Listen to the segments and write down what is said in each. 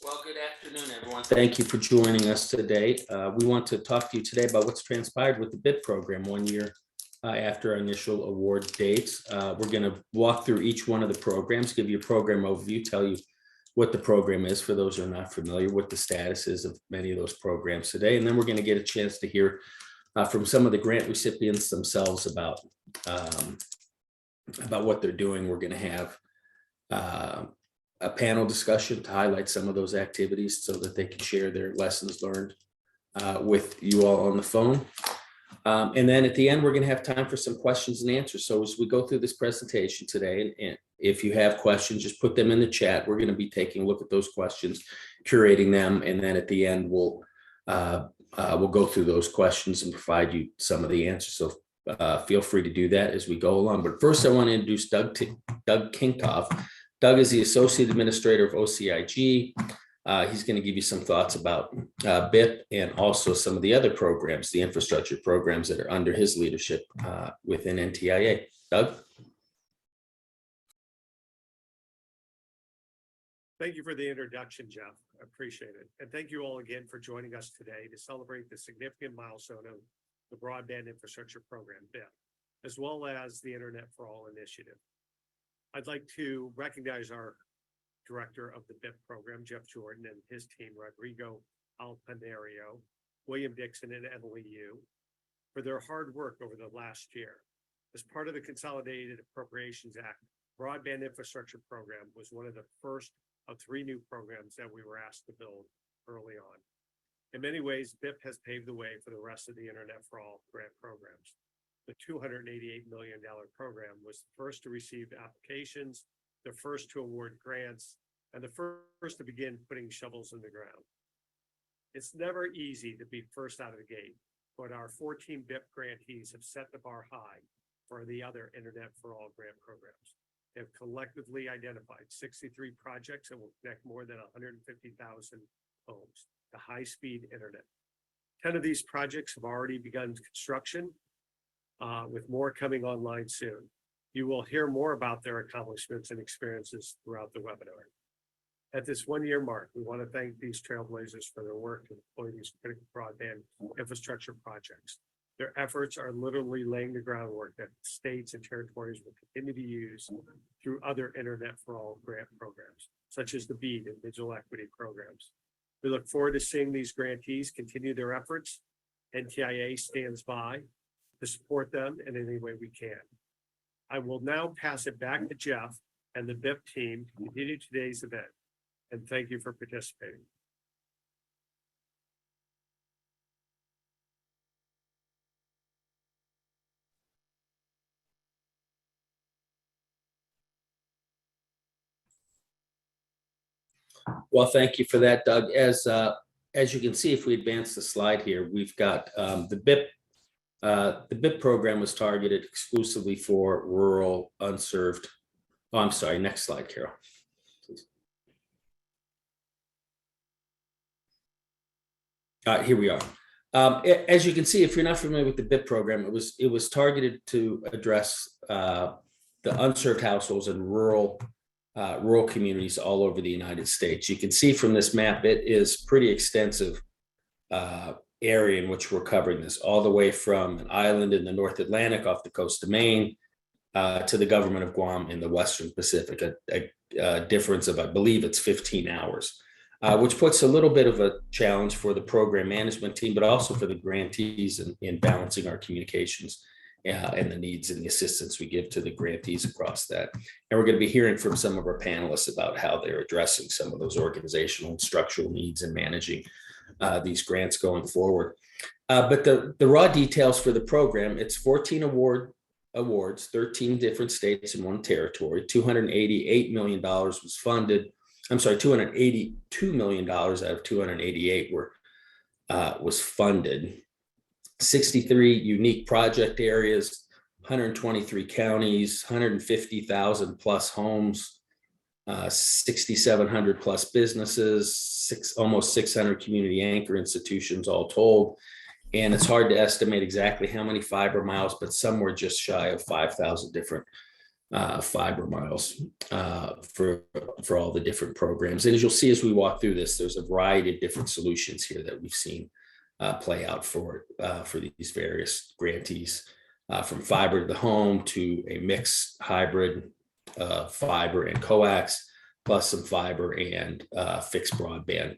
Well, good afternoon, everyone. Thank you for joining us today. We want to talk to you today about what's transpired with the BIP program 1 year after our initial award dates. We're going to walk through each one of the programs, give you a program overview, tell you what the program is for those who are not familiar, what the status is of many of those programs today. And then we're going to get a chance to hear from some of the grant recipients themselves about what they're doing. We're going to have a panel discussion to highlight some of those activities so that they can share their lessons learned with you all on the phone. And then at the end, we're going to have time for some questions and answers. So as we go through this presentation today, and if you have questions, just put them in the chat. We're going to be taking a look at those questions, curating them, and then at the end, we'll go through those questions and provide you some of the answers. So feel free to do that as we go along. But first, I want to introduce Doug Kinkoff. Doug is the Associate Administrator of OCIG. He's going to give you some thoughts about BIP and also some of the other programs, the infrastructure programs that are under his leadership within NTIA. Doug? Thank you for the introduction, Jeff. I appreciate it. And thank you all again for joining us today to celebrate the significant milestone of the Broadband Infrastructure Program, BIP, as well as the Internet for All initiative. I'd like to recognize our director of the BIP program, Jeff Jordan, and his team, Rodrigo Alpanario, William Dixon, and Emily Yu, for their hard work over the last year. As part of the Consolidated Appropriations Act, Broadband Infrastructure Program was one of the first of 3 new programs that we were asked to build early on. In many ways, BIP has paved the way for the rest of the Internet for All grant programs. The $288 million program was the first to receive applications, the first to award grants, and the first to begin putting shovels in the ground. It's never easy to be first out of the gate, but our 14 BIP grantees have set the bar high for the other Internet for All grant programs. They have collectively identified 63 projects that will connect more than 150,000 homes to high-speed internet. 10 of these projects have already begun construction, with more coming online soon. You will hear more about their accomplishments and experiences throughout the webinar. At this 1-year mark, we want to thank these trailblazers for their work to deploy these critical broadband infrastructure projects. Their efforts are literally laying the groundwork that states and territories will continue to use through other Internet for All grant programs, such as the BEAD and digital equity programs. We look forward to seeing these grantees continue their efforts. NTIA stands by to support them in any way we can. I will now pass it back to Jeff and the BIP team to continue today's event. And thank you for participating. Well, thank you for that, Doug. As you can see, if we advance the slide here, we've got the BIP. The BIP program was targeted exclusively for rural, unserved. Oh, I'm sorry. Next slide, Carol. Please. Here we are. As you can see, if you're not familiar with the BIP program, it was targeted to address the unserved households in rural communities all over the United States. You can see from this map, it is pretty extensive area in which we're covering this, all the way from an island in the North Atlantic off the coast of Maine to the government of Guam in the Western Pacific, a difference of, I believe it's 15 hours, which puts a little bit of a challenge for the program management team, but also for the grantees in balancing our communications and the needs and the assistance we give to the grantees across that. And we're going to be hearing from some of our panelists about how they're addressing some of those organizational and structural needs in managing these grants going forward. But the raw details for the program, it's 14 awards, 13 different states and 1 territory. $288 million was funded. I'm sorry, $282 million out of 288 was funded. 63 unique project areas, 123 counties, 150,000 plus homes, 6,700 plus businesses, almost 600 community anchor institutions all told. And it's hard to estimate exactly how many fiber miles, but somewhere just shy of 5,000 different fiber miles for all the different programs. And as you'll see as we walk through this, there's a variety of different solutions here that we've seen play out for these various grantees, from fiber to the home to a mixed hybrid fiber and coax, plus some fiber and fixed broadband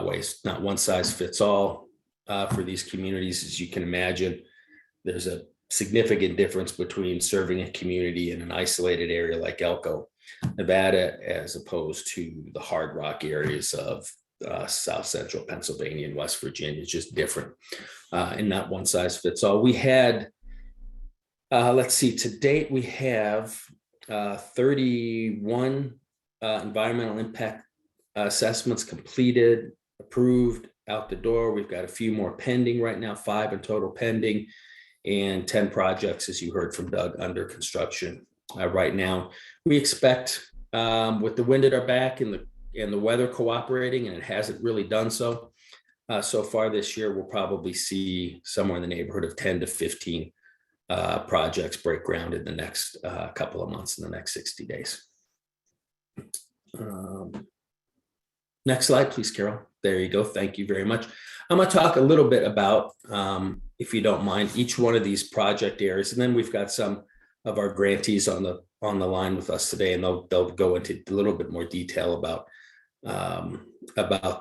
ways. Not one size fits all for these communities. As you can imagine, there's a significant difference between serving a community in an isolated area like Elko, Nevada, as opposed to the hard rock areas of South Central Pennsylvania and West Virginia. It's just different and not one size fits all. We had, let's see, to date, we have 31 environmental impact assessments completed, approved, out the door. We've got a few more pending right now, 5 in total pending, and 10 projects, as you heard from Doug, under construction right now. We expect, with the wind at our back and the weather cooperating, and it hasn't really done so so far this year, we'll probably see somewhere in the neighborhood of 10 to 15 projects break ground in the next couple of months, in the next 60 days. Next slide, please, Carol. There you go. Thank you very much. I'm going to talk a little bit about, if you don't mind, each one of these project areas, and then we've got some of our grantees on the line with us today, and they'll go into a little bit more detail about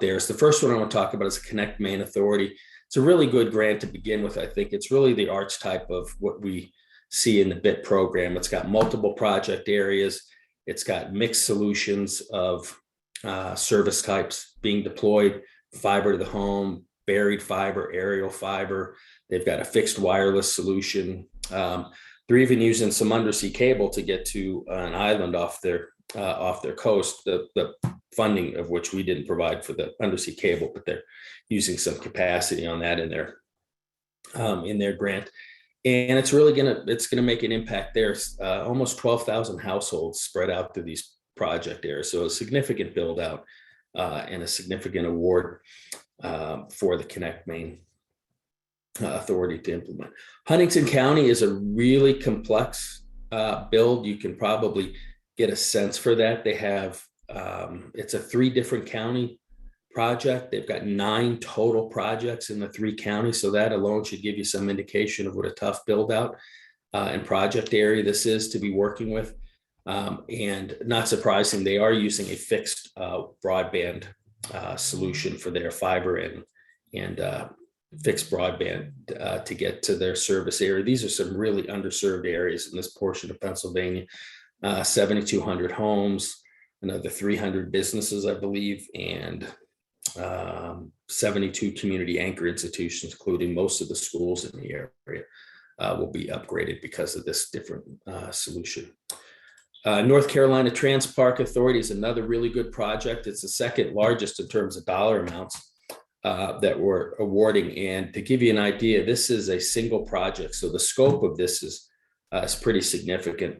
theirs. The first one I want to talk about is the Connect Maine Authority. It's a really good grant to begin with. I think it's really the archetype of what we see in the BIP program. It's got multiple project areas. It's got mixed solutions of service types being deployed: fiber to the home, buried fiber, aerial fiber. They've got a fixed wireless solution. They're even using some undersea cable to get to an island off their coast, the funding of which we didn't provide for the undersea cable, but they're using some capacity on that in their grant. And it's really gonna make an impact there. Almost 12,000 households spread out through these project areas. So a significant build out and a significant award for the Connect Maine Authority to implement. Huntington County is a really complex build. You can probably get a sense for that. They have, it's a 3 different county project. They've got 9 total projects in the 3 counties. So that alone should give you some indication of what a tough build out and project area this is to be working with. And not surprising, they are using a fixed broadband solution for their fiber and fixed broadband to get to their service area. These are some really underserved areas in this portion of Pennsylvania. 7,200 homes, another 300 businesses, I believe, and 72 community anchor institutions, including most of the schools in the area, will be upgraded because of this different solution. North Carolina Transpark Authority is another really good project. It's the second largest in terms of dollar amounts that we're awarding. And to give you an idea, this is a single project. So the scope of this is pretty significant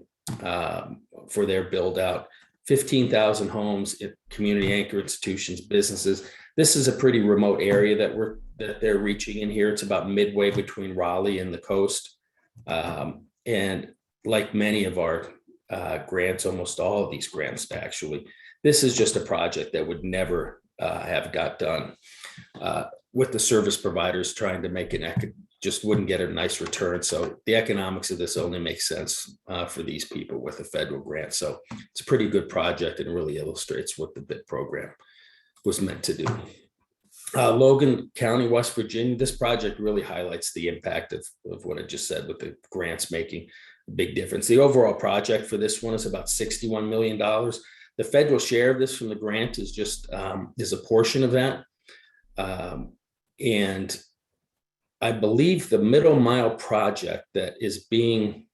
for their build out. 15,000 homes, community anchor institutions, businesses. This is a pretty remote area that they're reaching in here. It's about midway between Raleigh and the coast. And like many of our grants, almost all of these grants actually, this is just a project that would never have got done with the service providers trying to make just wouldn't get a nice return. So the economics of this only makes sense for these people with a federal grant. So it's a pretty good project and really illustrates what the BIP program was meant to do. Logan County, West Virginia, this project really highlights the impact of what I just said with the grants making a big difference. The overall project for this one is about $61 million. The federal share of this from the grant is just is a portion of that. And I believe the middle mile project that is being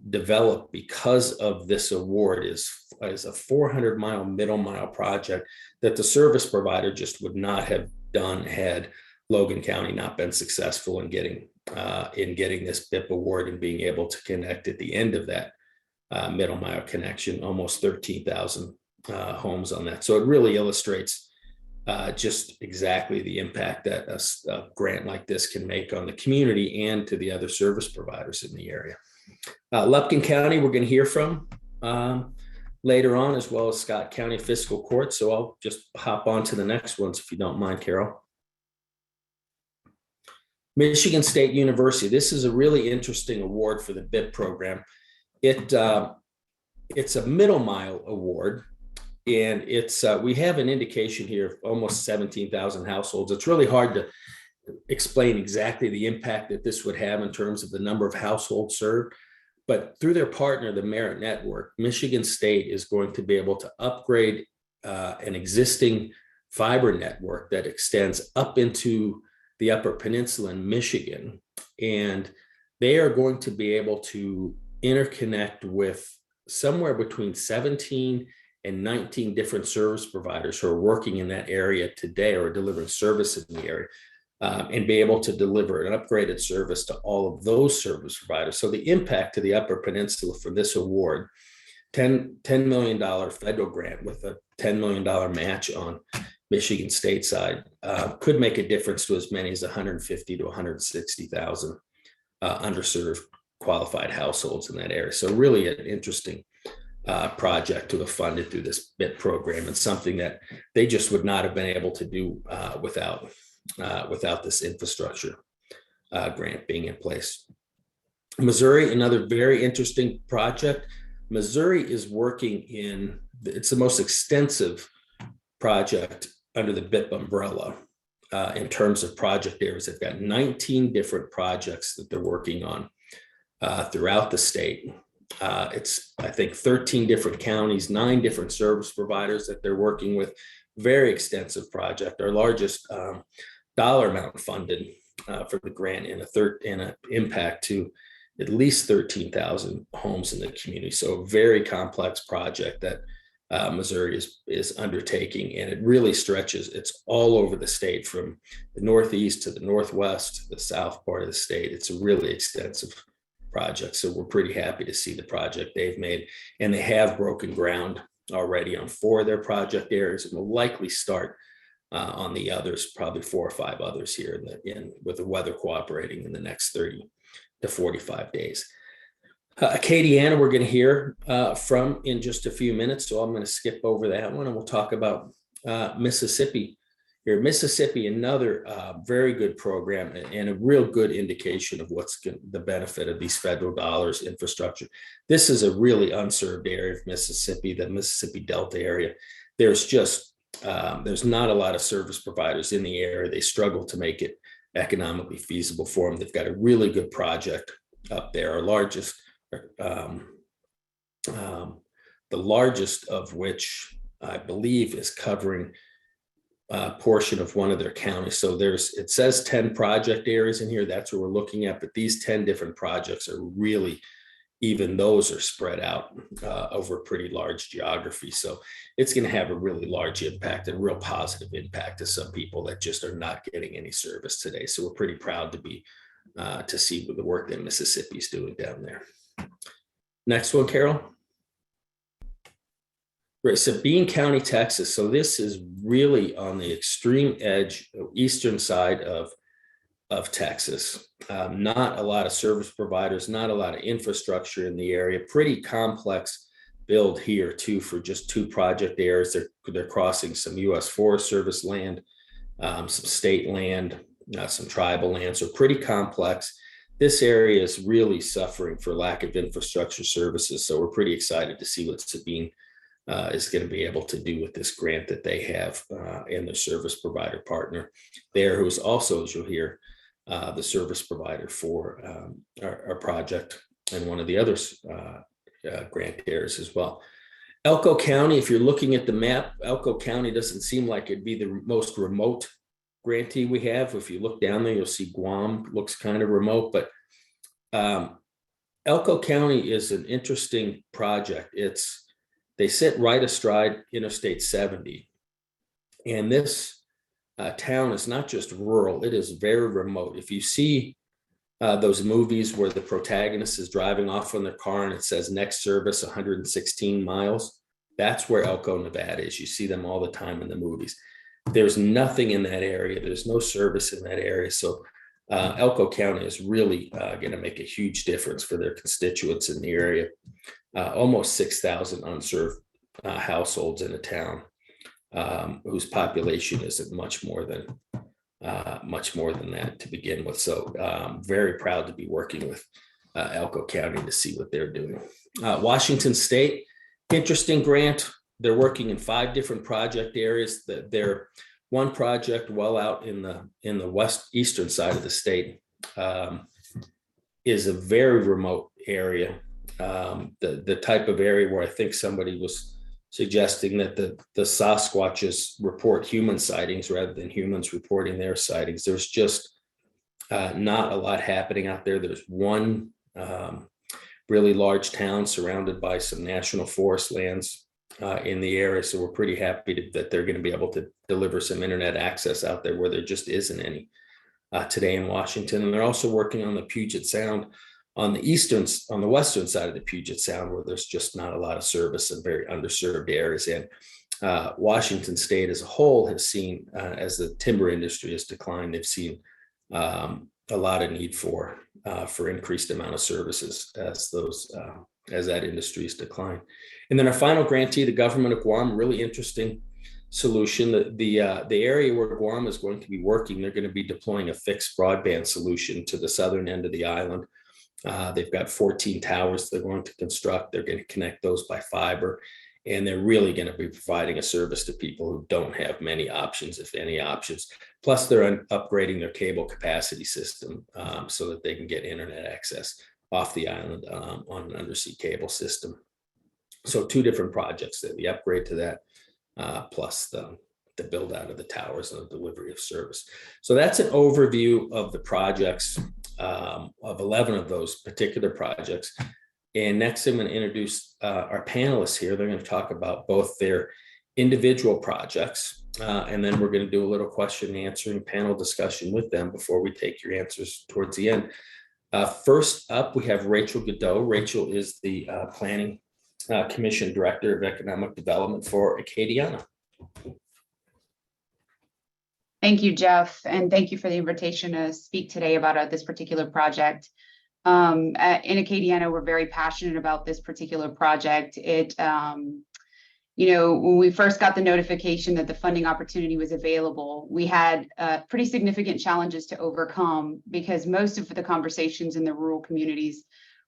developed because of this award is a 400-mile middle mile project that the service provider just would not have done had Logan County not been successful in getting this BIP award and being able to connect at the end of that middle mile connection, almost 13,000 homes on that. So it really illustrates just exactly the impact that a grant like this can make on the community and to the other service providers in the area. Lupkin County, we're going to hear from later on, as well as Scott County Fiscal Court. So I'll just hop on to the next ones if you don't mind, Carol. Michigan State University. This is a really interesting award for the BIP program. It's a middle mile award, and we have an indication here of almost 17,000 households. It's really hard to explain exactly the impact that this would have in terms of the number of households served. But through their partner, the Merit Network, Michigan State is going to be able to upgrade an existing fiber network that extends up into the Upper Peninsula in Michigan. And they are going to be able to interconnect with somewhere between 17 and 19 different service providers who are working in that area today or delivering service in the area. And be able to deliver an upgraded service to all of those service providers. So the impact to the Upper Peninsula for this award, $10 million federal grant with a $10 million match on Michigan State side, could make a difference to as many as 150 to 160,000 underserved qualified households in that area. So really an interesting project to have funded through this BIP program, and something that they just would not have been able to do without this infrastructure grant being in place. Missouri, another very interesting project. Missouri is working it's the most extensive project under the BIP umbrella in terms of project areas. They've got 19 different projects that they're working on throughout the state. It's, I think, 13 different counties, 9 different service providers that they're working with. Very extensive project. Our largest dollar amount funded for the grant, and an impact to at least 13,000 homes in the community. So a very complex project that Missouri is undertaking, and it really stretches. It's all over the state, from the Northeast to the Northwest, the South part of the state. It's a really extensive project. So we're pretty happy to see the project they've made, and they have broken ground already on 4 of their project areas, and will likely start on the others, probably 4 or 5 others here with the weather cooperating in the next 30 to 45 days. Acadiana, we're going to hear from in just a few minutes, so I'm going to skip over that one, and we'll talk about Mississippi. Here, Mississippi, another very good program, and a real good indication of what's the benefit of these federal dollars infrastructure. This is a really unserved area of Mississippi, the Mississippi Delta area. There's not a lot of service providers in the area. They struggle to make it economically feasible for them. They've got a really good project up there. Our largest, the largest of which I believe is covering a portion of one of their counties. So it says 10 project areas in here. That's what we're looking at. But these 10 different projects are really, even those are spread out over a pretty large geography. So it's going to have a really large impact, and real positive impact to some people that just are not getting any service today. So we're pretty proud to see the work that Mississippi is doing down there. Next one, Carol. Right, Sabine County, Texas. So this is really on the extreme edge, eastern side of Texas. Not a lot of service providers, not a lot of infrastructure in the area. Pretty complex build here too, for just 2 project areas. They're crossing some U.S. Forest Service land, some state land, some tribal land. So pretty complex. This area is really suffering for lack of infrastructure services. So we're pretty excited to see what Sabine is going to be able to do with this grant that they have and their service provider partner there, who is also, as you'll hear, the service provider for our project and one of the other grant areas as well. Elko County, if you're looking at the map, Elko County doesn't seem like it'd be the most remote grantee we have. If you look down there, you'll see Guam looks kind of remote, but Elko County is an interesting project. They sit right astride Interstate 70. And this town is not just rural, it is very remote. If you see those movies where the protagonist is driving off in their car and it says next service 116 miles, that's where Elko, Nevada is. You see them all the time in the movies. There's nothing in that area. There's no service in that area. So Elko County is really going to make a huge difference for their constituents in the area. Almost 6,000 unserved households in a town whose population isn't much more than that to begin with. So very proud to be working with Elko County to see what they're doing. Washington State, interesting grant. They're working in 5 different project areas. They're one project well out in the eastern side of the state is a very remote area. The type of area where I think somebody was suggesting that the Sasquatches report human sightings rather than humans reporting their sightings. There's just not a lot happening out there. There's one really large town surrounded by some national forest lands in the area. So we're pretty happy that they're going to be able to deliver some internet access out there where there just isn't any today in Washington. And they're also working on the Puget Sound on the western side of the Puget Sound, where there's just not a lot of service and very underserved areas. And Washington State as a whole has seen, as the timber industry has declined, they've seen a lot of need for increased amount of services as that industry has declined. And then our final grantee, the government of Guam, really interesting solution. The area where Guam is going to be working, they're going to be deploying a fixed broadband solution to the southern end of the island. They've got 14 towers they're going to construct. They're going to connect those by fiber, and they're really going to be providing a service to people who don't have many options, if any options. Plus, they're upgrading their cable capacity system so that they can get internet access off the island on an undersea cable system. So 2 different projects there, the upgrade to that, plus the build out of the towers and the delivery of service. So that's an overview of the projects, of 11 of those particular projects. And next I'm going to introduce our panelists here. They're going to talk about both their individual projects, and then we're going to do a little question and answering panel discussion with them before we take your answers towards the end. First up, we have Rachel Godot. Rachel is the Planning Commission Director of Economic Development for Acadiana. Thank you, Jeff, and thank you for the invitation to speak today about this particular project. In Acadiana, we're very passionate about this particular project. When we first got the notification that the funding opportunity was available, we had pretty significant challenges to overcome because most of the conversations in the rural communities,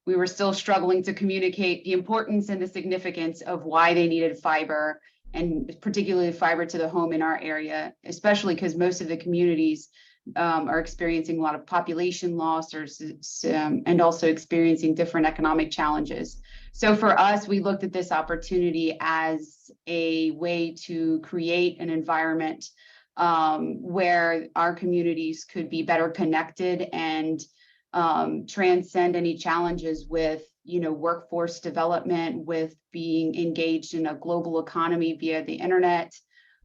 we were still struggling to communicate the importance and the significance of why they needed fiber, and particularly fiber to the home in our area, especially because most of the communities are experiencing a lot of population loss and also experiencing different economic challenges. So for us, we looked at this opportunity as a way to create an environment where our communities could be better connected and transcend any challenges with workforce development, with being engaged in a global economy via the internet,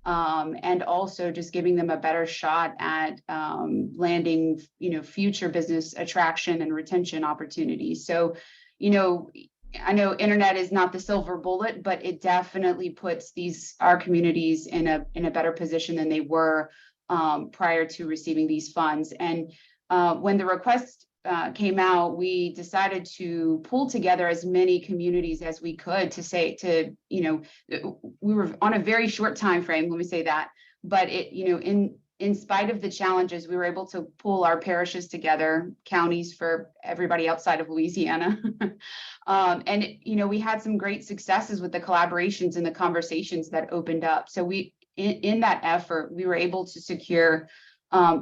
and also just giving them a better shot at landing, future business attraction and retention opportunities. So, I know internet is not the silver bullet, but it definitely puts our communities in a better position than they were prior to receiving these funds. And when the request came out, we decided to pull together as many communities as we could we were on a very short time frame, let me say that, but in spite of the challenges, we were able to pull our parishes together, counties for everybody outside of Louisiana. We had some great successes with the collaborations and the conversations that opened up. So in that effort, we were able to secure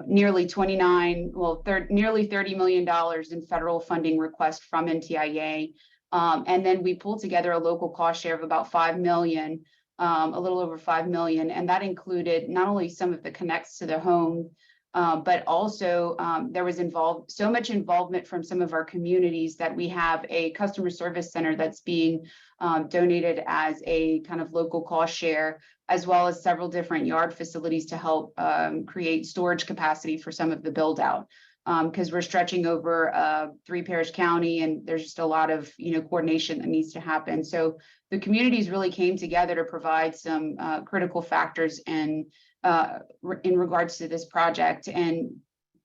nearly $30 million in federal funding request from NTIA. And then we pulled together a local cost share of about $5 million, a little over $5 million. And that included not only some of the connects to the home, but also there was so much involvement from some of our communities that we have a customer service center that's being donated as a kind of local cost share, as well as several different yard facilities to help create storage capacity for some of the build out. Because we're stretching over a 3-parish county, and there's just a lot of coordination that needs to happen. So the communities really came together to provide some critical factors and in regards to this project. And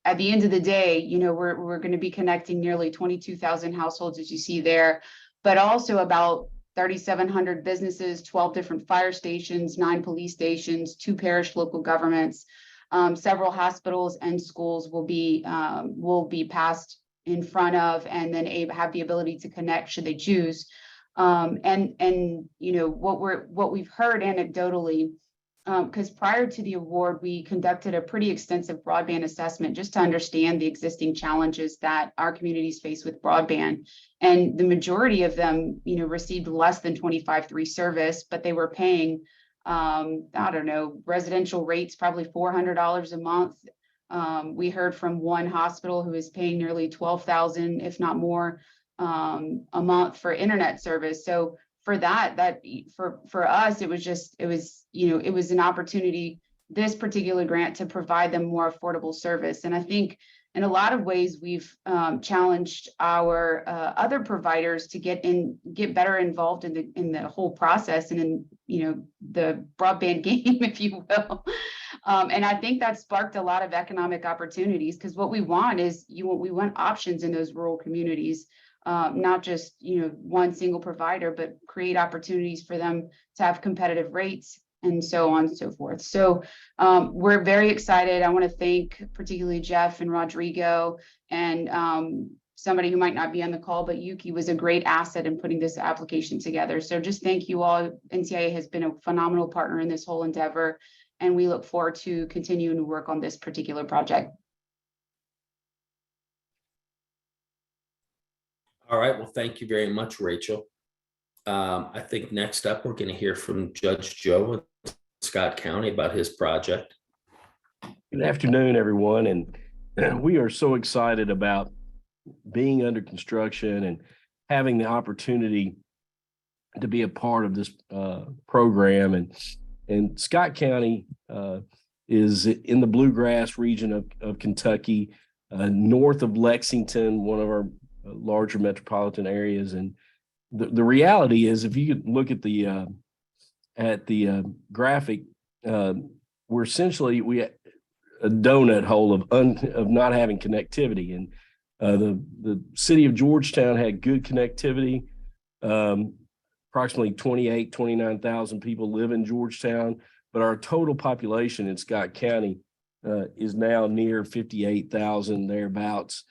at the end of the day, you know, we're going to be connecting nearly 22,000 households, as you see there, but also about 3,700 businesses, 12 different fire stations, 9 police stations, 2 parish local governments, several hospitals and schools will be passed in front of, and then have the ability to connect should they choose. And you know, what we've heard anecdotally, because prior to the award, we conducted a pretty extensive broadband assessment just to understand the existing challenges that our communities face with broadband. And the majority of them, you know, received less than 25/3 service, but they were paying, I don't know, residential rates, probably $400 a month. We heard from one hospital who is paying nearly $12,000, if not more, a month for internet service. So for for us, it was an opportunity, this particular grant, to provide them more affordable service. And I think in a lot of ways, we've challenged our other providers to get better involved in the whole process and in, you know, the broadband game, if you will. And I think that sparked a lot of economic opportunities, because what we want is we want options in those rural communities. Not just, you know, one single provider, but create opportunities for them to have competitive rates and so on and so forth. So we're very excited. I want to thank particularly Jeff and Rodrigo and somebody who might not be on the call, but Yuki was a great asset in putting this application together. So just thank you all. NTIA has been a phenomenal partner in this whole endeavor, and we look forward to continuing to work on this particular project. All right. Well, thank you very much, Rachel. I think next up, we're going to hear from Judge Joe in Scott County about his project. Good afternoon, everyone. And we are so excited about being under construction and having the opportunity to be a part of this program. And Scott County is in the bluegrass region of Kentucky, north of Lexington, one of our larger metropolitan areas. And the reality is, if you could look at the graphic, we're essentially a donut hole of not having connectivity. And the city of Georgetown had good connectivity. Approximately 29,000 people live in Georgetown, but our total population in Scott County is now near 58,000, thereabouts.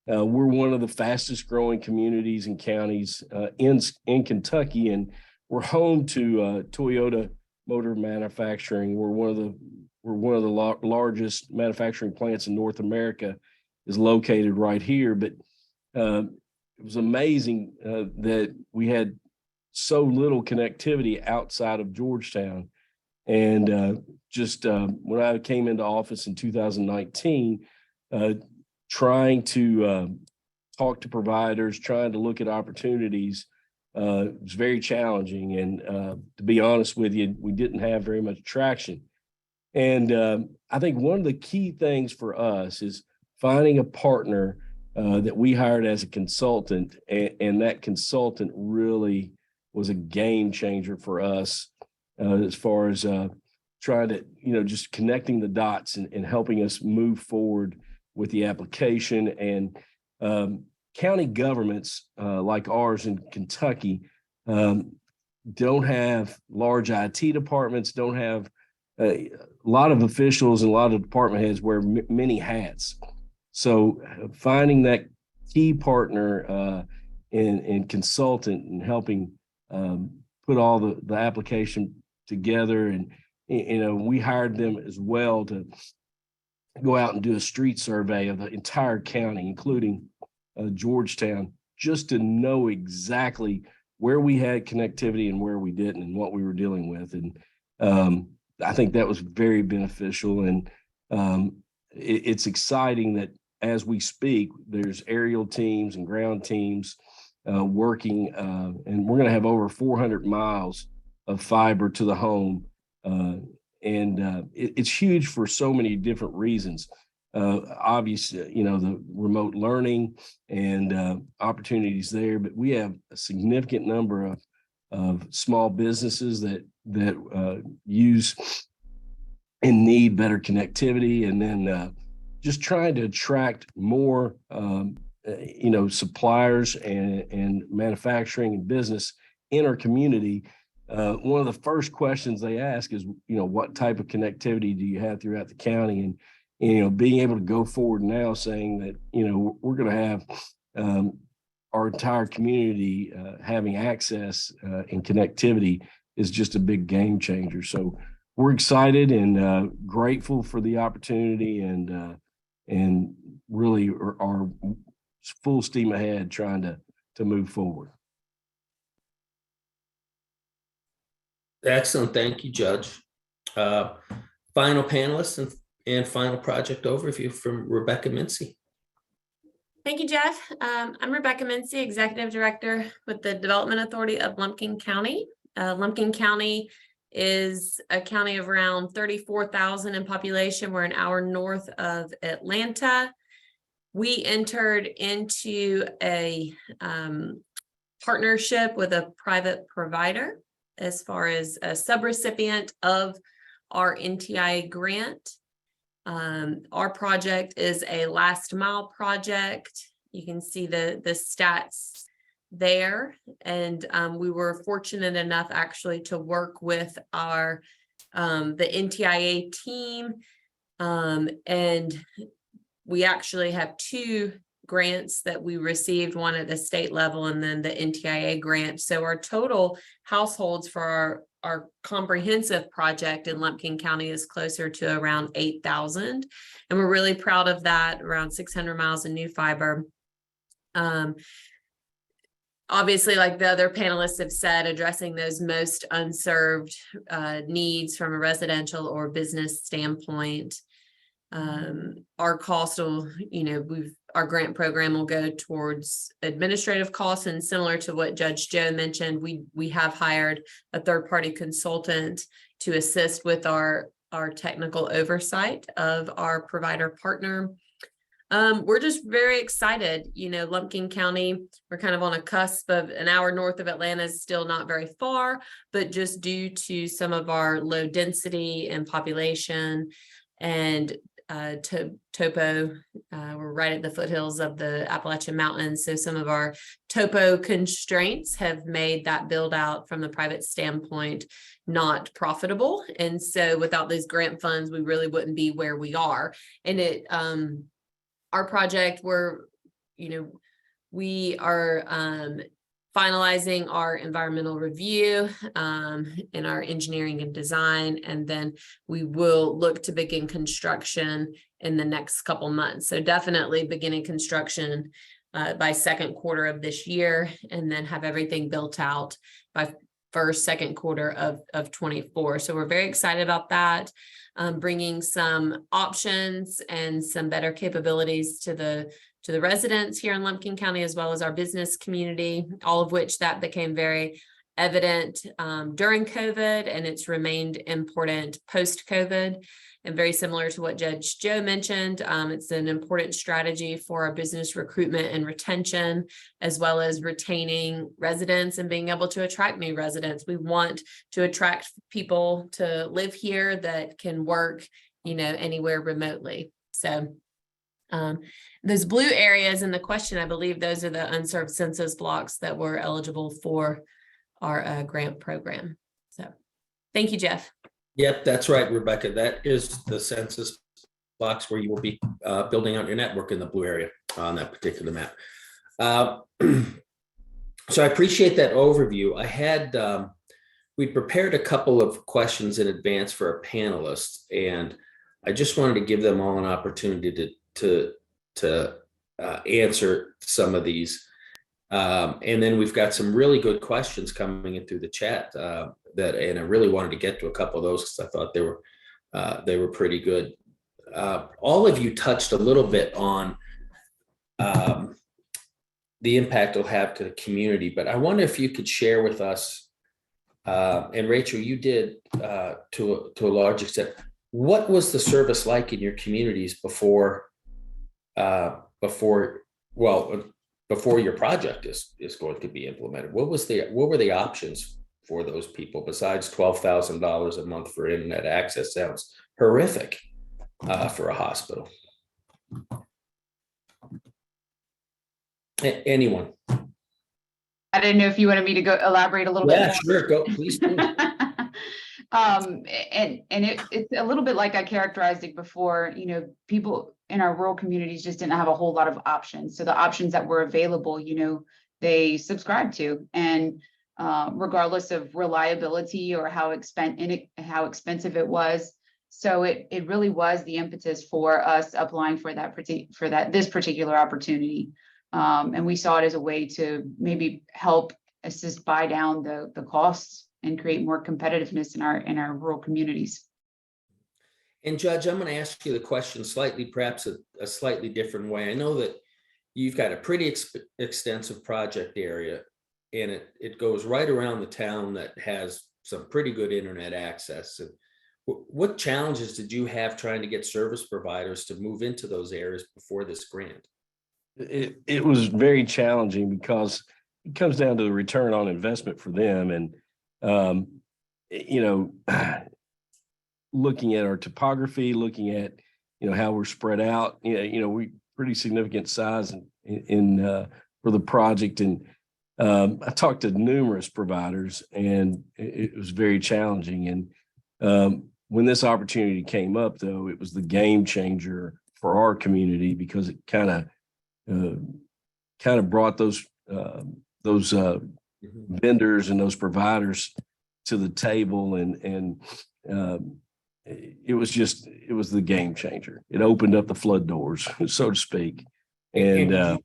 We're one of the fastest growing communities and counties in Kentucky, and we're home to Toyota Motor Manufacturing. We're one of the largest manufacturing plants in North America is located right here. But it was amazing that we had so little connectivity outside of Georgetown. And when I came into office in 2019, trying to talk to providers, trying to look at opportunities, it was very challenging. And to be honest with you, we didn't have very much traction. And I think one of the key things for us is finding a partner that we hired as a consultant, and that consultant really was a game changer for us as far as trying to, just connecting the dots and helping us move forward with the application. And county governments like ours in Kentucky don't have large IT departments, don't have a lot of officials, and a lot of department heads wear many hats. So finding that key partner and consultant and helping put all the application together, and we hired them as well to go out and do a street survey of the entire county, including Georgetown, just to know exactly where we had connectivity and where we didn't, and what we were dealing with. And I think that was very beneficial. And it's exciting that as we speak, there's aerial teams and ground teams working, and we're going to have over 400 miles of fiber to the home. It's huge for so many different reasons. Obviously, the remote learning and opportunities there, but we have a significant number of small businesses that use and need better connectivity. And then just trying to attract more, suppliers and manufacturing and business in our community. One of the first questions they ask is, what type of connectivity do you have throughout the county? And, being able to go forward now saying that, we're going to have our entire community having access and connectivity is just a big game changer. So we're excited and grateful for the opportunity and really are full steam ahead trying to move forward. Excellent. Thank you, Judge. Final panelist and final project overview from Rebecca Mincy. Thank you, Jeff. I'm Rebecca Mincy, Executive Director with the Development Authority of Lumpkin County. Lumpkin County is a county of around 34,000 in population. We're an hour north of Atlanta. We entered into a partnership with a private provider as far as a subrecipient of our NTIA grant. Our project is a last mile project. You can see the stats there. And we were fortunate enough actually to work with our the NTIA team. And we actually have two grants that we received, one at the state level and then the NTIA grant. So our total households for our comprehensive project in Lumpkin County is closer to around 8,000. And we're really proud of that, around 600 miles of new fiber. Obviously, like the other panelists have said, addressing those most unserved needs from a residential or business standpoint. Our cost will, our grant program will go towards administrative costs, and similar to what Judge Joe mentioned, we have hired a third-party consultant to assist with our technical oversight of our provider partner. We're just very excited. Lumpkin County, we're kind of on a cusp of an hour north of Atlanta, is still not very far, but just due to some of our low density and population and topo, we're right at the foothills of the Appalachian Mountains. So some of our topo constraints have made that build out from the private standpoint not profitable. And so without those grant funds, we really wouldn't be where we are. And our project, we are finalizing our environmental review in our engineering and design, and then we will look to begin construction in the next couple months. So definitely beginning construction by second quarter of this year, and then have everything built out by second quarter of 24. So we're very excited about that, bringing some options and some better capabilities to the residents here in Lumpkin County, as well as our business community, all of which that became very evident during COVID, and it's remained important post-COVID. And very similar to what Judge Joe mentioned, it's an important strategy for our business recruitment and retention, as well as retaining residents and being able to attract new residents. We want to attract people to live here that can work, anywhere remotely. So those blue areas in the question, I believe those are the unserved census blocks that were eligible for our grant program. So thank you, Jeff. Yep, that's right, Rebecca. That is the census blocks where you will be building out your network in the blue area on that particular map. So I appreciate that overview. I had, we prepared a couple of questions in advance for our panelists, and I just wanted to give them all an opportunity to answer some of these. And then we've got some really good questions coming in through the chat and I really wanted to get to a couple of those because I thought they were pretty good. All of you touched a little bit on the impact it'll have to the community, but I wonder if you could share with us, and Rachel, you did to a large extent, what was the service like in your communities before your project is going to be implemented? What were the options for those people besides $12,000 a month for internet access? Sounds horrific for a hospital. Anyone? I didn't know if you wanted me to go elaborate a little bit Yeah, more. sure. Go, please do. It's a little bit like I characterized it before, you know, people in our rural communities just didn't have a whole lot of options. So the options that were available, you know, they subscribed to, and regardless of reliability or how expensive it was. So it really was the impetus for us applying for this particular opportunity. And we saw it as a way to maybe help assist buy down the costs and create more competitiveness in our rural communities. And Judge, I'm going to ask you the question slightly, perhaps a slightly different way. I know that you've got a pretty extensive project area, and it goes right around the town that has some pretty good internet access. And what challenges did you have trying to get service providers to move into those areas before this grant? It was very challenging because it comes down to the return on investment for them. And, you know, looking at our topography, looking at, you know, how we're spread out, you know, we pretty significant size in for the project. And I talked to numerous providers, and it was very challenging. And when this opportunity came up, though, it was the game changer for our community, because it kind of brought those vendors and those providers to the table, and it was the game changer. It opened up the flood doors, so to speak. And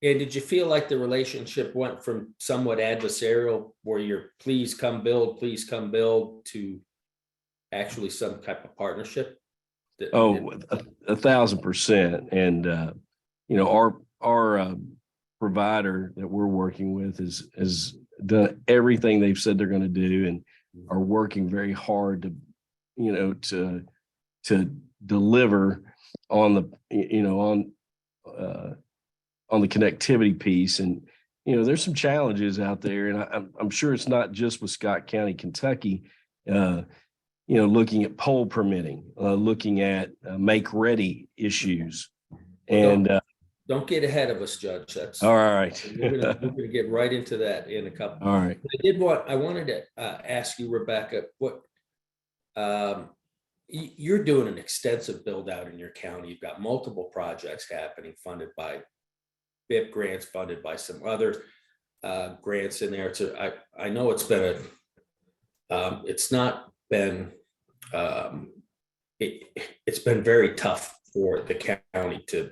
did you feel like the relationship went from somewhat adversarial, where you're please come build, to actually some type of partnership? 1,000%. And you know, our provider that we're working with has done everything they've said they're going to do, and are working very hard to, you know, to deliver on the, you know, on the connectivity piece. And, you know, there's some challenges out there, and I'm sure it's not just with Scott County, Kentucky. You know, looking at pole permitting, looking at make ready issues, and don't get ahead of us, Judge. That's all right. We're gonna get right into that in a couple. All right. I wanted to ask you, Rebecca, what you're doing an extensive build out in your county. You've got multiple projects happening, funded by BIP grants, funded by some other grants in there. So I know it's been it's not been it's been very tough for the county to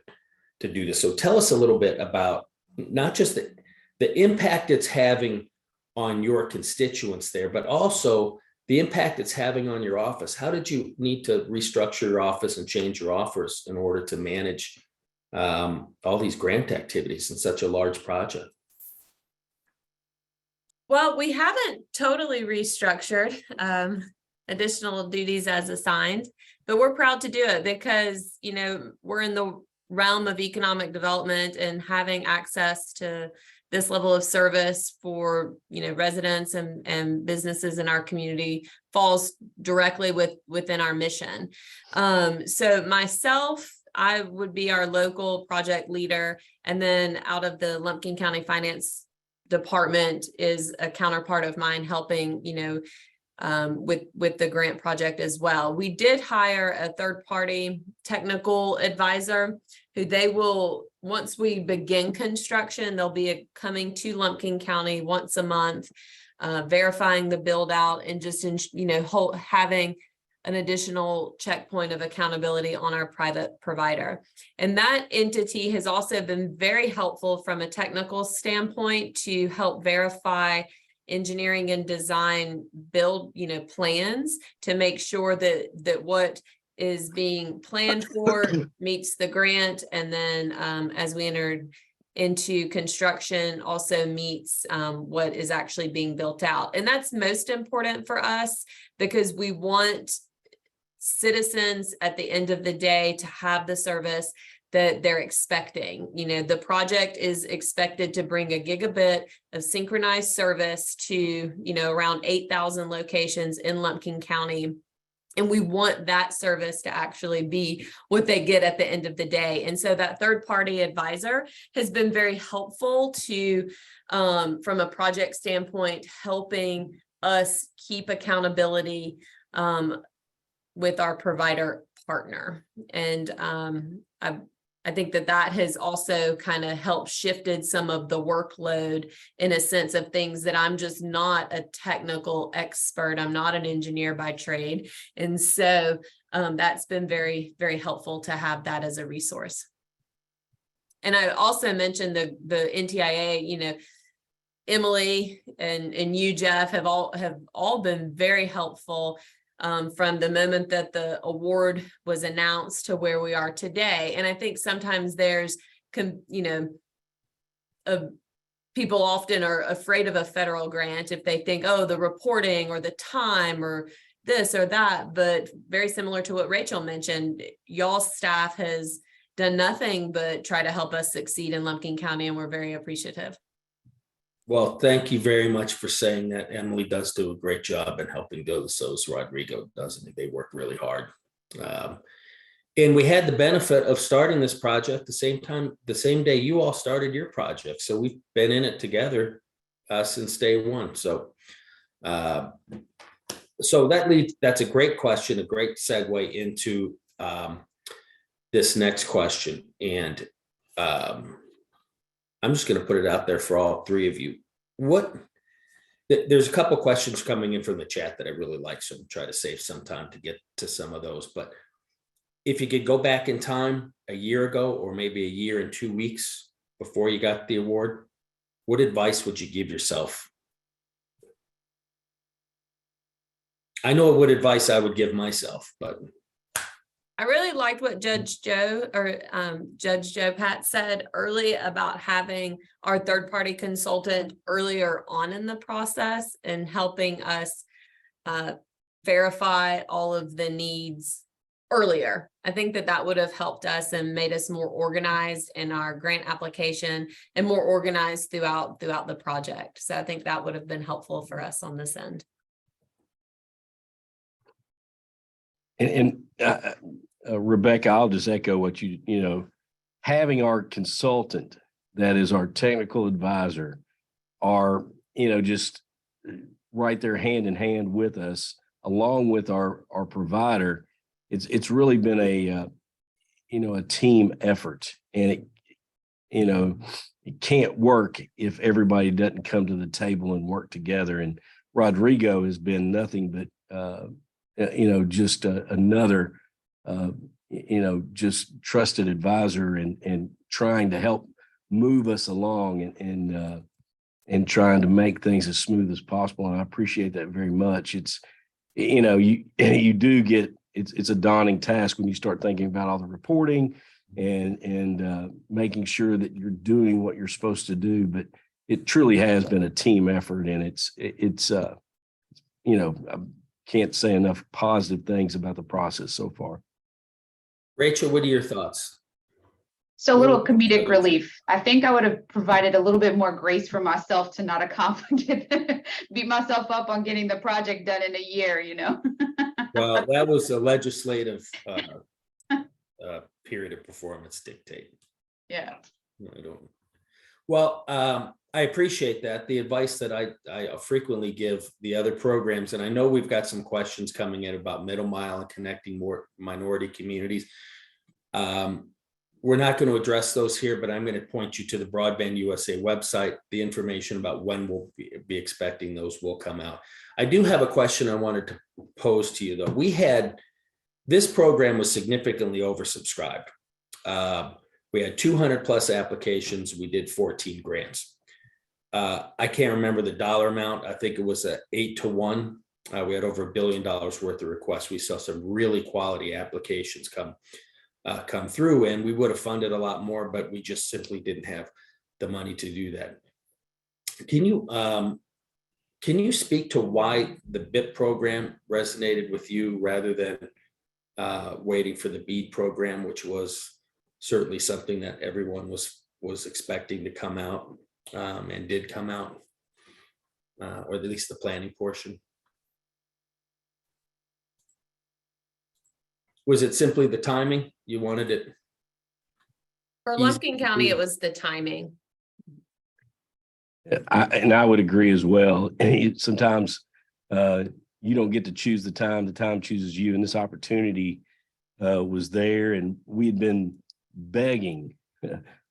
do this. So tell us a little bit about not just the impact it's having on your constituents there, but also the impact it's having on your office. How did you need to restructure your office and change your offers in order to manage all these grant activities in such a large project? Well, we haven't totally restructured additional duties as assigned, but we're proud to do it because, you know, we're in the realm of economic development, and having access to this level of service for, you know, residents and businesses in our community falls directly within our mission. So myself, I would be our local project leader, and then out of the Lumpkin County Finance Department is a counterpart of mine helping, you know, with the grant project as well. We did hire a third-party technical advisor who they will, once we begin construction, they'll be coming to Lumpkin County once a month, verifying the build out, and just, you know, having an additional checkpoint of accountability on our private provider. And that entity has also been very helpful from a technical standpoint to help verify engineering and design build, you know, plans to make sure that what is being planned for meets the grant. And then as we entered into construction, also meets what is actually being built out. And that's most important for us, because we want citizens at the end of the day to have the service that they're expecting. You know, the project is expected to bring a gigabit of synchronized service to, you know, around 8,000 locations in Lumpkin County And we want that service to actually be what they get at the end of the day. And so that third-party advisor has been very helpful to, from a project standpoint, helping us keep accountability with our provider partner. And I think that has also kind of helped shifted some of the workload in a sense of things that I'm just not a technical expert. I'm not an engineer by trade. And so that's been very, very helpful to have that as a resource. And I also mentioned the NTIA, you know, Emily and you, Jeff, have all been very helpful from the moment that the award was announced to where we are today. And I think sometimes there's, you know, people often are afraid of a federal grant if they think, oh, the reporting or the time or this or that. But very similar to what Rachel mentioned, y'all's staff has done nothing but try to help us succeed in Lumpkin County, and we're very appreciative. Well, thank you very much for saying that. Emily does do a great job in helping those. So Rodrigo doesn't. They work really hard. And we had the benefit of starting this project the same day you all started your project. So we've been in it together since day one. So that's a great question, a great segue into this next question. And I'm just going to put it out there for all three of you. There's a couple questions coming in from the chat that I really like, so I'm trying to save some time to get to some of those. But if you could go back in time a year ago, or maybe a year and 2 weeks before you got the award, what advice would you give yourself? I know what advice I would give myself, but I really liked what Judge Joe Pat said early about having our third-party consultant earlier on in the process and helping us verify all of the needs earlier. I think that would have helped us and made us more organized in our grant application and more organized throughout the project. So I think that would have been helpful for us on this end. And Rebecca, I'll just echo what you know, having our consultant that is our technical advisor are, you know, just right there hand in hand with us, along with our provider. It's really been a team effort, and it can't work if everybody doesn't come to the table and work together. And Rodrigo has been nothing but just another just trusted advisor and trying to help move us along and trying to make things as smooth as possible. And I appreciate that very much. It's, you do get, it's a daunting task when you start thinking about all the reporting and making sure that you're doing what you're supposed to do. But it truly has been a team effort, and it's I can't say enough positive things about the process so far. Rachel, what are your thoughts? So a little comedic relief. I think I would have provided a little bit more grace for myself to not beat myself up on getting the project done in a year, Well, that was a legislative period of performance dictate. Yeah. I don't. Well, I appreciate that. The advice that I frequently give the other programs, and I know we've got some questions coming in about middle mile and connecting more minority communities. We're not going to address those here, but I'm going to point you to the Broadband USA website. The information about when we'll be expecting those will come out. I do have a question I wanted to pose to you, though. This program was significantly oversubscribed. We had 200 plus applications. We did 14 grants. I can't remember the dollar amount. I think it was 8-to-1. We had over $1 billion worth of requests. We saw some really quality applications come through, and we would have funded a lot more, but we just simply didn't have the money to do that. Can you speak to why the BIP program resonated with you rather than waiting for the BEAD program, which was certainly something that everyone was expecting to come out and did come out, or at least the planning portion? Was it simply the timing? You wanted it? For Easy Lumpkin to County, do. it was the timing. I would agree as well. Sometimes you don't get to choose the time chooses you. And this opportunity was there, and we had been begging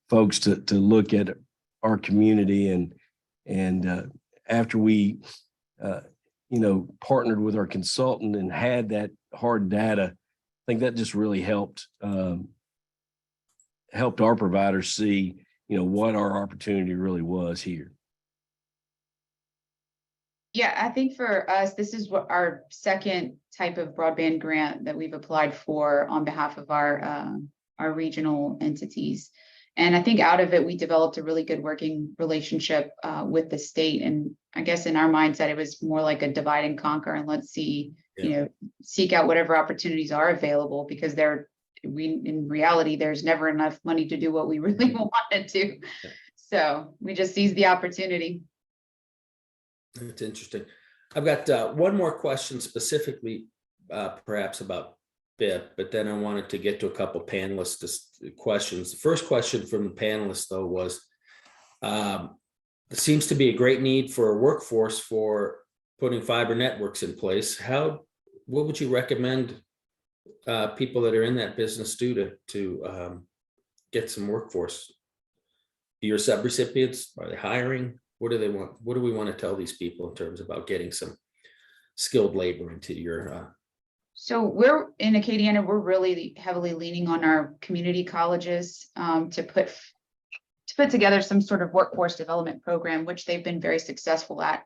folks to look at our community. And after we, partnered with our consultant and had that hard data, I think that just really helped our providers see, what our opportunity really was here. Yeah, I think for us, this is what our second type of broadband grant that we've applied for on behalf of our regional entities. And I think out of it, we developed a really good working relationship with the state. And I guess in our mindset, it was more like a divide and conquer, and let's see, seek out whatever opportunities are available, because in reality, there's never enough money to do what we really wanted to. So we just seized the opportunity. That's interesting. I've got one more question specifically, perhaps about BIP, but then I wanted to get to a couple panelists questions. The first question from the panelists, though, was there seems to be a great need for a workforce for putting fiber networks in place. What would you recommend people that are in that business do to get some workforce? Your subrecipients, are they hiring? What do they want? What do we want to tell these people in terms about getting some skilled labor into your? So we're in Acadiana, we're really heavily leaning on our community colleges to put together some sort of workforce development program, which they've been very successful at.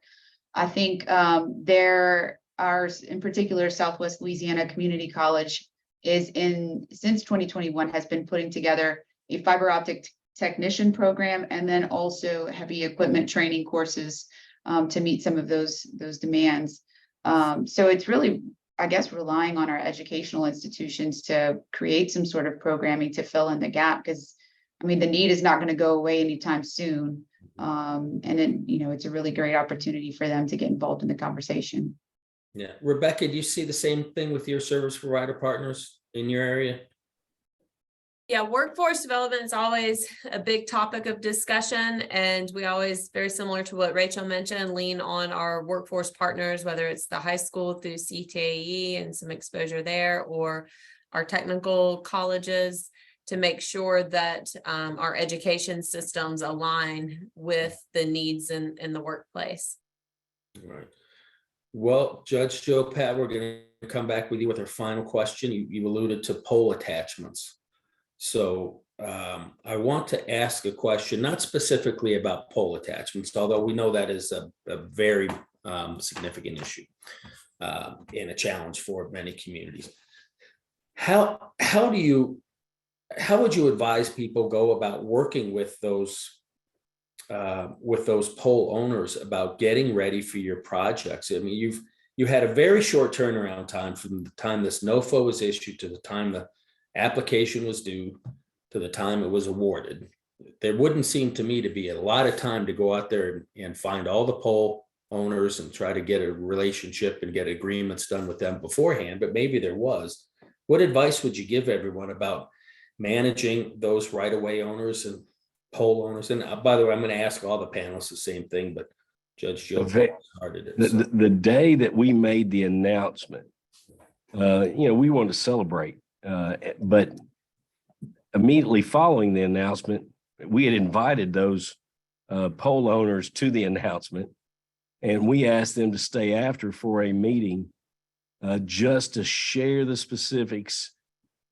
I think there are, in particular, Southwest Louisiana Community College since 2021 has been putting together a fiber optic technician program, and then also heavy equipment training courses to meet some of those demands. So it's really, I guess, relying on our educational institutions to create some sort of programming to fill in the gap, because I mean, the need is not going to go away anytime soon. And then, it's a really great opportunity for them to get involved in the conversation. Yeah. Rebecca, do you see the same thing with your service provider partners in your area? Yeah, workforce development is always a big topic of discussion, and we always, very similar to what Rachel mentioned, lean on our workforce partners, whether it's the high school through CTAE and some exposure there, or our technical colleges, to make sure that our education systems align with the needs in the workplace. All right. Well, Judge Joe Pat, we're going to come back with you with our final question. You alluded to pole attachments. So I want to ask a question, not specifically about pole attachments, although we know that is a very significant issue and a challenge for many communities. How would you advise people go about working with those pole owners about getting ready for your projects? I mean, you had a very short turnaround time from the time this NOFO was issued to the time the application was due to the time it was awarded. There wouldn't seem to me to be a lot of time to go out there and find all the pole owners and try to get a relationship and get agreements done with them beforehand, but maybe there was. What advice would you give everyone about managing those right-of-way owners and pole owners? And by the way, I'm going to ask all the panelists the same thing, but Judge Joe started it. So. The day that we made the announcement, we wanted to celebrate. But immediately following the announcement, we had invited those pole owners to the announcement, and we asked them to stay after for a meeting just to share the specifics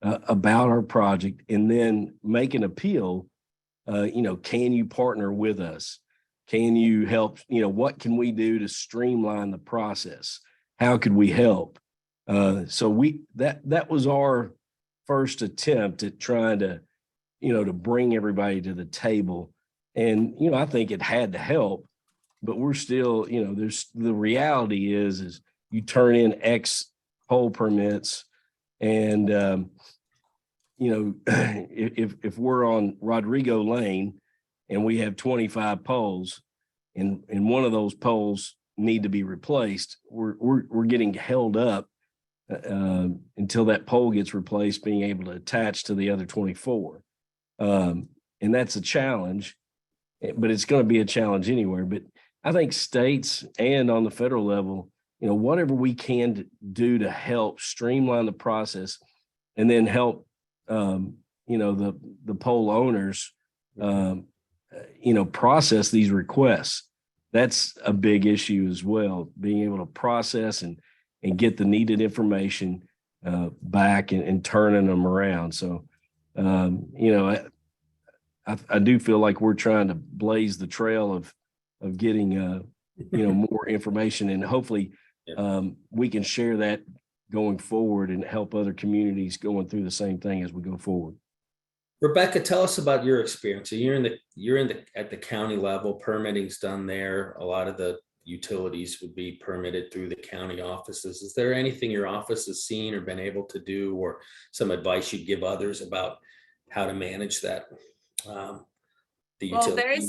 about our project, and then make an appeal. Can you partner with us? Can you help? What can we do to streamline the process? How could we help? So that was our first attempt at trying to, to bring everybody to the table. And, I think it had to help, but we're still, there's the reality is you turn in X pole permits, and, if we're on Rodrigo Lane and we have 25 poles and one of those poles need to be replaced, we're getting held up until that pole gets replaced, being able to attach to the other 24. And that's a challenge, but it's going to be a challenge anywhere. But I think states and on the federal level, whatever we can do to help streamline the process and then help, the pole owners, process these requests. That's a big issue as well, being able to process and get the needed information back and turning them around. So, I do feel like we're trying to blaze the trail of getting, more information, and hopefully we can share that going forward and help other communities going through the same thing as we go forward. Rebecca, tell us about your experience. So you're at the county level, permitting's done there. A lot of the utilities would be permitted through the county offices. Is there anything your office has seen or been able to do, or some advice you'd give others about how to manage that? Well, very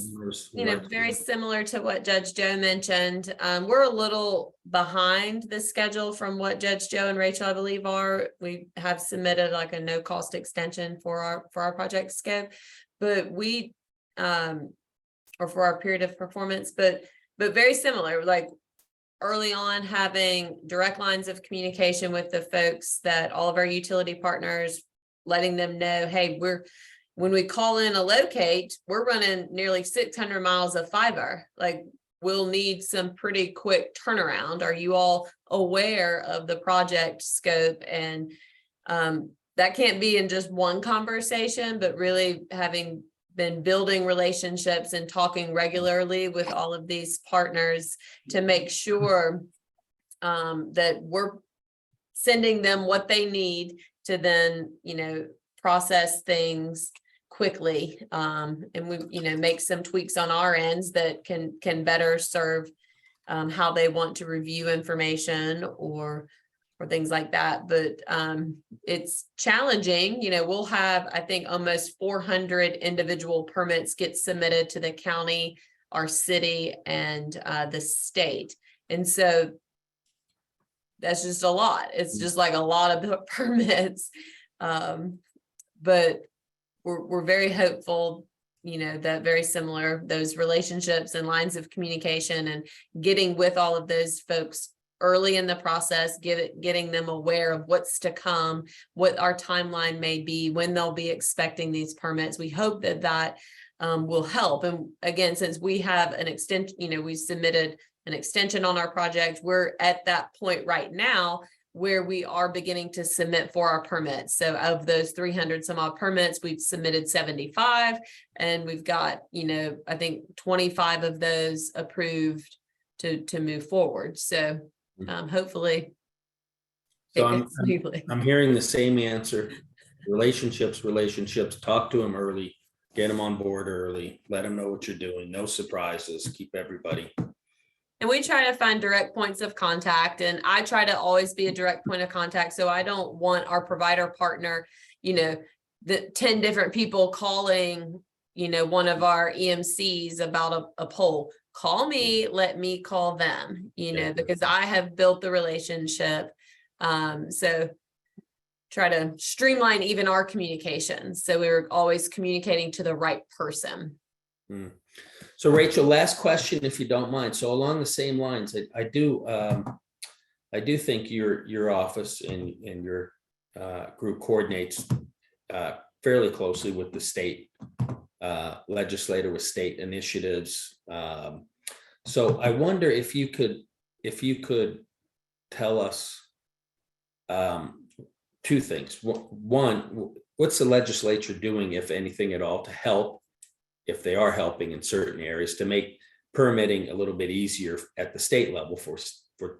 similar to what Judge Joe mentioned. We're a little behind the schedule from what Judge Joe and Rachel, I believe, are. We have submitted like a no cost extension for our project scope, but or for our period of performance, but very similar, like early on having direct lines of communication with the folks, that all of our utility partners, letting them know, hey, when we call in a locate, we're running nearly 600 miles of fiber. Like, we'll need some pretty quick turnaround. Are you all aware of the project scope? And that can't be in just one conversation, but really having been building relationships and talking regularly with all of these partners to make sure that we're sending them what they need to then, process things quickly, and we make some tweaks on our ends that can better serve how they want to review information or things like that. But it's challenging. We'll have, I think, almost 400 individual permits get submitted to the county, our city, and the state, and so that's just a lot. It's just like a lot of permits, but we're very hopeful, that very similar, those relationships and lines of communication and getting with all of those folks early in the process, getting them aware of what's to come, what our timeline may be, when they'll be expecting these permits. We hope that will help. And again, since we have an extension, we submitted an extension on our project, we're at that point right now where we are beginning to submit for our permits. So of those 300 some odd permits, we've submitted 75, and we've got, I think 25 of those approved to move forward. So hopefully so I'm hearing the same answer. Relationships, talk to them early, get them on board early, let them know what you're doing, no surprises, keep everybody. And we try to find direct points of contact, and I try to always be a direct point of contact. So I don't want our provider partner, the 10 different people calling, one of our EMCs about a pole. Call me, let me call them, because I have built the relationship. So try to streamline even our communications, so we're always communicating to the right person. So Rachel, last question, if you don't mind. So along the same lines, I do think your office and your group coordinates fairly closely with the state legislator, with state initiatives. So I wonder if you could tell us two things. One, what's the legislature doing, if anything at all, to help, if they are helping in certain areas, to make permitting a little bit easier at the state level for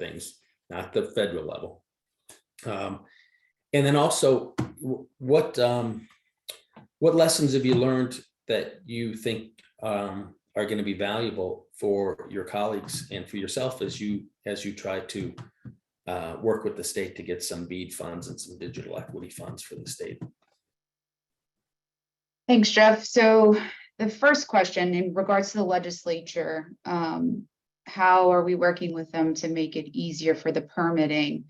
things, not the federal level. And then also, what lessons have you learned that you think are going to be valuable for your colleagues and for yourself as you try to work with the state to get some BEAD funds and some digital equity funds for the state? Thanks, Jeff. So the first question in regards to the legislature, how are we working with them to make it easier for the permitting?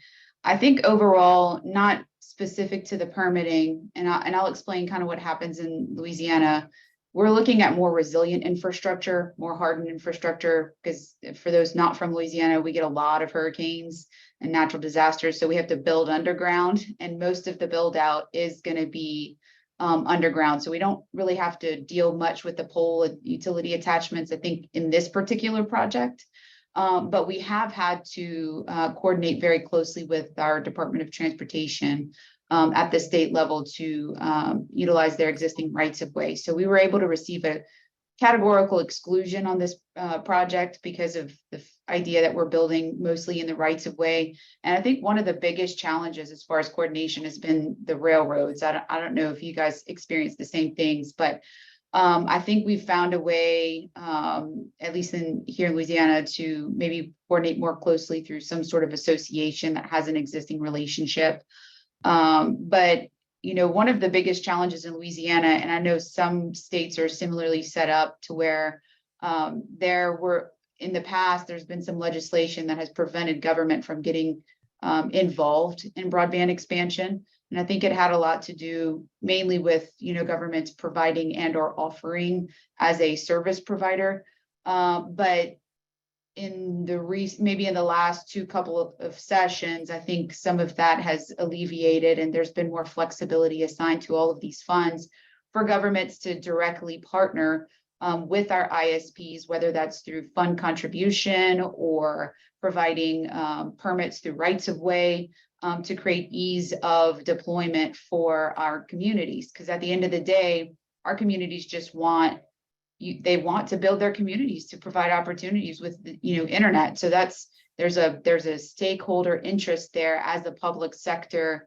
I think overall, not specific to the permitting, and I'll explain kind of what happens in Louisiana. We're looking at more resilient infrastructure, more hardened infrastructure, because for those not from Louisiana, we get a lot of hurricanes and natural disasters. So we have to build underground, and most of the build out is going to be underground. So we don't really have to deal much with the pole and utility attachments, I think, in this particular project. But we have had to coordinate very closely with our Department of Transportation at the state level to utilize their existing rights of way. So we were able to receive a categorical exclusion on this project because of the idea that we're building mostly in the rights of way. And I think one of the biggest challenges as far as coordination has been the railroads. I don't know if you guys experience the same things, but I think we've found a way, at least here in Louisiana, to maybe coordinate more closely through some sort of association that has an existing relationship. But one of the biggest challenges in Louisiana, and I know some states are similarly set up to where in the past, there's been some legislation that has prevented government from getting involved in broadband expansion. And I think it had a lot to do mainly with, governments providing and or offering as a service provider. But maybe in the last couple of sessions, I think some of that has alleviated, and there's been more flexibility assigned to all of these funds for governments to directly partner with our ISPs, whether that's through fund contribution or providing permits through rights of way, to create ease of deployment for our communities. Because at the end of the day, our communities just want to build their communities to provide opportunities with internet. So there's a stakeholder interest there as the public sector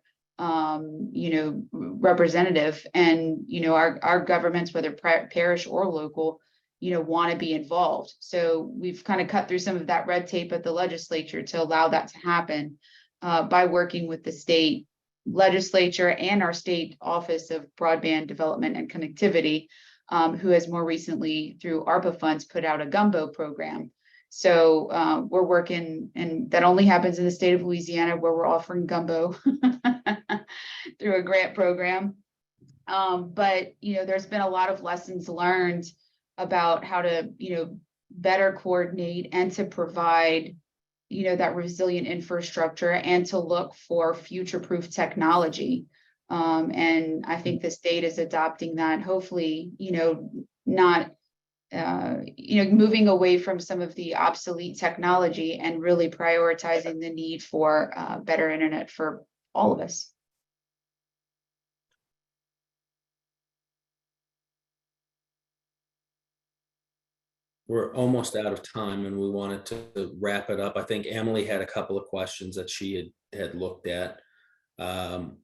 representative, and our governments, whether parish or local, want to be involved. So we've kind of cut through some of that red tape at the legislature to allow that to happen by working with the state legislature and our state Office of Broadband Development and Connectivity, who has more recently, through ARPA funds, put out a gumbo program. So we're working, and that only happens in the state of Louisiana, where we're offering gumbo through a grant program. But there's been a lot of lessons learned about how to better coordinate and to provide that resilient infrastructure, and to look for future-proof technology. And I think the state is adopting that, hopefully, not, moving away from some of the obsolete technology and really prioritizing the need for better internet for all of us. We're almost out of time, and we wanted to wrap it up. I think Emily had a couple of questions that she had looked at. And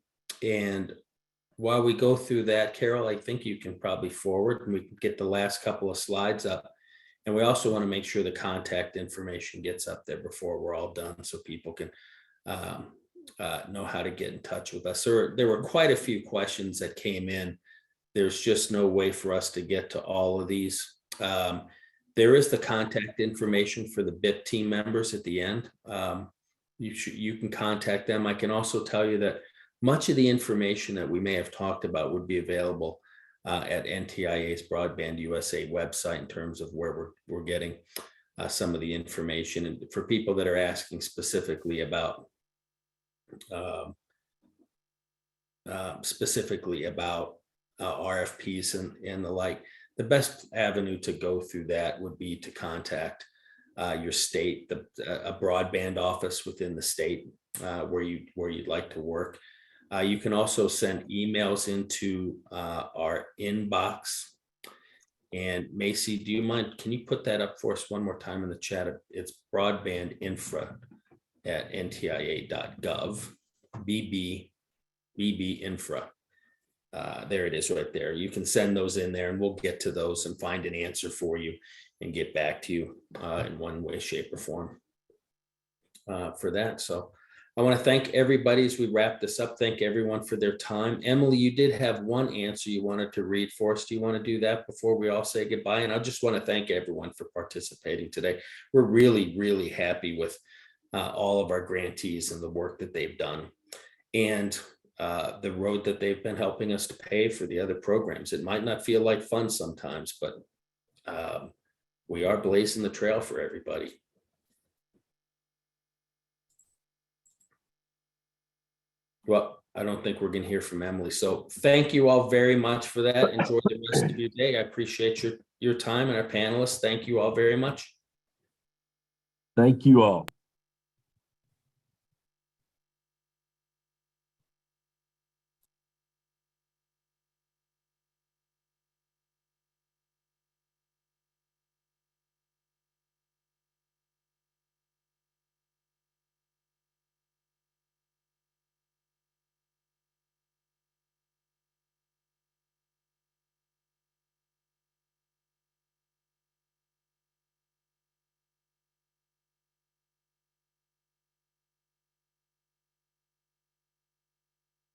while we go through that, Carol, I think you can probably forward, and we can get the last couple of slides up. And we also want to make sure the contact information gets up there before we're all done, so people can know how to get in touch with us. There were quite a few questions that came in. There's just no way for us to get to all of these. There is the contact information for the BIP team members at the end. You can contact them. I can also tell you that much of the information that we may have talked about would be available at NTIA's Broadband USA website, in terms of where we're getting some of the information. And for people that are asking specifically about RFPs and the like, the best avenue to go through that would be to contact your state, a broadband office within the state where you'd like to work. You can also send emails into our inbox. And Macy, do you mind? Can you put that up for us one more time in the chat? It's broadbandinfra@ntia.gov. BB infra. There it is right there. You can send those in there, and we'll get to those and find an answer for you and get back to you in one way, shape, or form for that. So I want to thank everybody as we wrap this up. Thank everyone for their time. Emily, you did have one answer you wanted to read for us. Do you want to do that before we all say goodbye? And I just want to thank everyone for participating today. We're really, really happy with all of our grantees and the work that they've done, and the road that they've been helping us to pave for the other programs. It might not feel like fun sometimes, but we are blazing the trail for everybody. Well, I don't think we're going to hear from Emily. So thank you all very much for that. Enjoy the rest of your day. I appreciate your time, and our panelists. Thank you all very much. Thank you all.